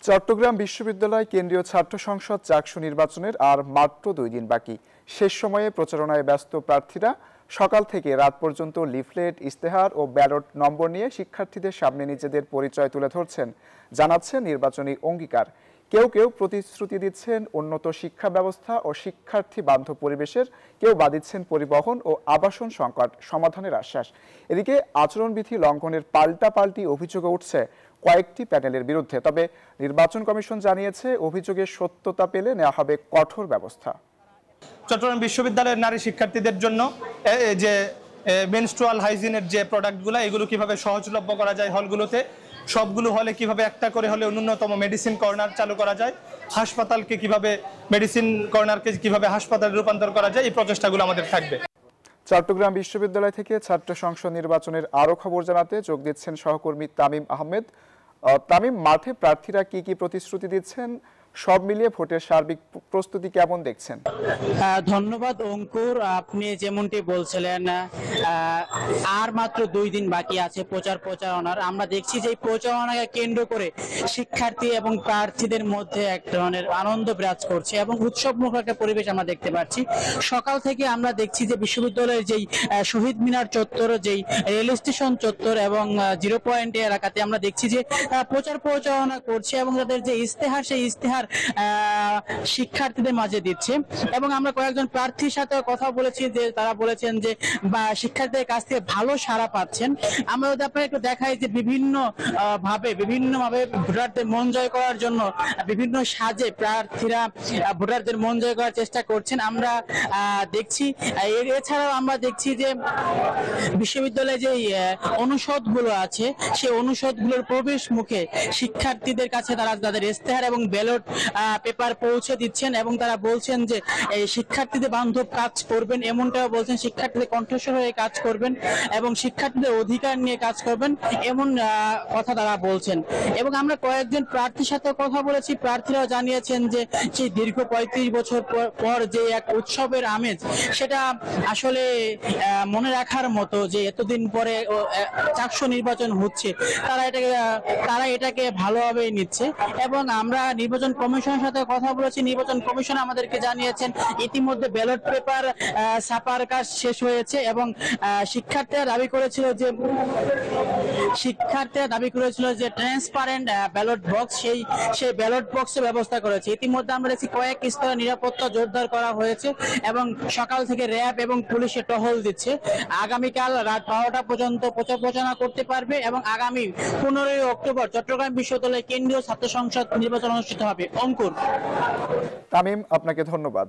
চট্টগ্রাম বিশ্ববিদ্যালয় কেন্দ্রীয় ছাত্র সংসদ চাকসু নির্বাচনের আর মাত্র 2 দিন বাকি। শেষ সময়ে প্রচারণায় ব্যস্ত প্রার্থীরা সকাল থেকে রাত পর্যন্ত লিফলেট, ইশতেহার ও ব্যালট নম্বর নিয়ে শিক্ষার্থীদের সামনে নিজেদের পরিচয় তুলে ধরছেন, জানাচ্ছেন নির্বাচনী অঙ্গীকার। কেউ কেউ প্রতিশ্রুতি দিচ্ছেন উন্নত শিক্ষা ব্যবস্থা ও শিক্ষার্থী বান্ধব পরিবেশের, কেউ বাদিচ্ছেন পরিবহন ও আবাসন সংকট সমাধানের আশ্বাস। এদিকে আচরণবিধি লঙ্ঘনের পাল্টাপাল্টি অভিযোগ উঠছে কয়েকটি প্যানেলের বিরুদ্ধে। তবে নির্বাচন কমিশন জানিয়েছে, অভিযোগের সত্যতা পেলে নেওয়া হবে কঠোর ব্যবস্থা। চট্টগ্রাম বিশ্ববিদ্যালয়ের নারী শিক্ষার্থীদের জন্য যে মেনস্ট্রুয়াল হাইজিনের যে প্রোডাক্টগুলো, এগুলো কিভাবে সহজলভ্য করা যায় হলগুলোতে, সবগুলো হলে কিভাবে একটা করে হলে ন্যূনতম মেডিসিন কর্নার চালু করা যায়, হাসপাতালকে কিভাবে মেডিসিন কর্নারকে কিভাবে হাসপাতালে রূপান্তর করা যায়, এই প্রচেষ্টাগুলো আমাদের থাকবে। চট্টগ্রাম বিশ্ববিদ্যালয় থেকে ছাত্র সংসদ নির্বাচনের আরও খবর জানাতে যোগ দিচ্ছেন সহকর্মী তামিম আহমেদ। তামিম, মাঠে প্রার্থীরা কি কি প্রতিশ্রুতি দিচ্ছেন, সব মিলিয়ে ভোটের সার্বিক প্রস্তুতি কেমন দেখছেন? ধন্যবাদ অঙ্কুর, আপনি যেমনটি বলছিলেন আর মাত্র 2 দিন বাকি আছে প্রচারণার। আমরা দেখছি যে প্রচারণাকে কেন্দ্র করে শিক্ষার্থী এবং প্রার্থীদের মধ্যে এক ধরনের আনন্দ বিরাজ করছে এবং উৎসবমুখর একটা পরিবেশ আমরা দেখতে পাচ্ছি। সকাল থেকে আমরা দেখছি যে বিশ্ববিদ্যালয়ের যেই শহীদ মিনার চত্বর, যেই রেল স্টেশন চত্বর এবং 0 পয়েন্ট এলাকাতে আমরা দেখছি যে প্রচারণা করছে এবং তাদের যে ইশতেহার, সেই ইশতেহার শিক্ষার্থীদের মাঝে দিচ্ছে। এবং আমরা কয়েকজন প্রার্থীর সাথে কথা বলেছি, যে তারা বলেছেন যে শিক্ষার্থীদের কাছ থেকে ভালো সাড়া পাচ্ছেন। আমরা যদি আপনাকে একটু দেখাই যে বিভিন্ন ভাবে ভোটারদের মন জয় করার জন্য বিভিন্ন সাজে প্রার্থীরা ভোটারদের মন জয় করার চেষ্টা করছেন আমরা দেখছি। এছাড়াও আমরা দেখছি যে বিশ্ববিদ্যালয়ে যে অনুষদগুলো আছে, সেই অনুষদগুলোর প্রবেশ মুখে শিক্ষার্থীদের কাছে তারা তাদের ইশতেহার এবং ব্যালট পেপার পৌঁছে দিচ্ছেন এবং তারা বলছেন যে এই শিক্ষার্থীদের বান্ধব কাজ করবেন, এমনটাও বলছেন। শিক্ষার্থীদের কণ্ঠস্বর হয়ে কাজ করবেন এবং শিক্ষার্থীদের অধিকার নিয়ে কাজ করবেন, এমন কথা তারা বলছেন। এবং আমরা কয়েকজন প্রার্থীর সাথে কথা বলেছি, প্রার্থীরাও জানিয়েছেন যে সেই দীর্ঘ 35 বছর পর যে এক উৎসবের আমেজ, সেটা আসলে মনে রাখার মতো, যে এতদিন পরে চাকসু নির্বাচন হচ্ছে, তারা এটাকে ভালোভাবে নিচ্ছে। এবং আমরা নির্বাচন কমিশনের সাথে কথা বলেছি, নির্বাচন কমিশন আমাদেরকে জানিয়েছেন ইতিমধ্যে ব্যালট পেপার ছাপার কাজ শেষ হয়েছে এবং শিক্ষার্থীরা দাবি করেছিল যে ট্রান্সপারেন্ট ব্যালট বক্স, সেই ব্যালট বক্সের ব্যবস্থা করেছে। ইতিমধ্যে আমরা দেখছি কয়েক স্তরে নিরাপত্তা জোরদার করা হয়েছে এবং সকাল থেকে র্যাব এবং পুলিশে টহল দিচ্ছে। আগামীকাল রাত 12টা পর্যন্ত প্রচারণা করতে পারবে এবং আগামী 15 অক্টোবর চট্টগ্রাম বিশ্ববিদ্যালয় কেন্দ্রীয় ছাত্র সংসদ নির্বাচন অনুষ্ঠিত হবে। অঙ্কুর। তামিম, আপনাকে ধন্যবাদ।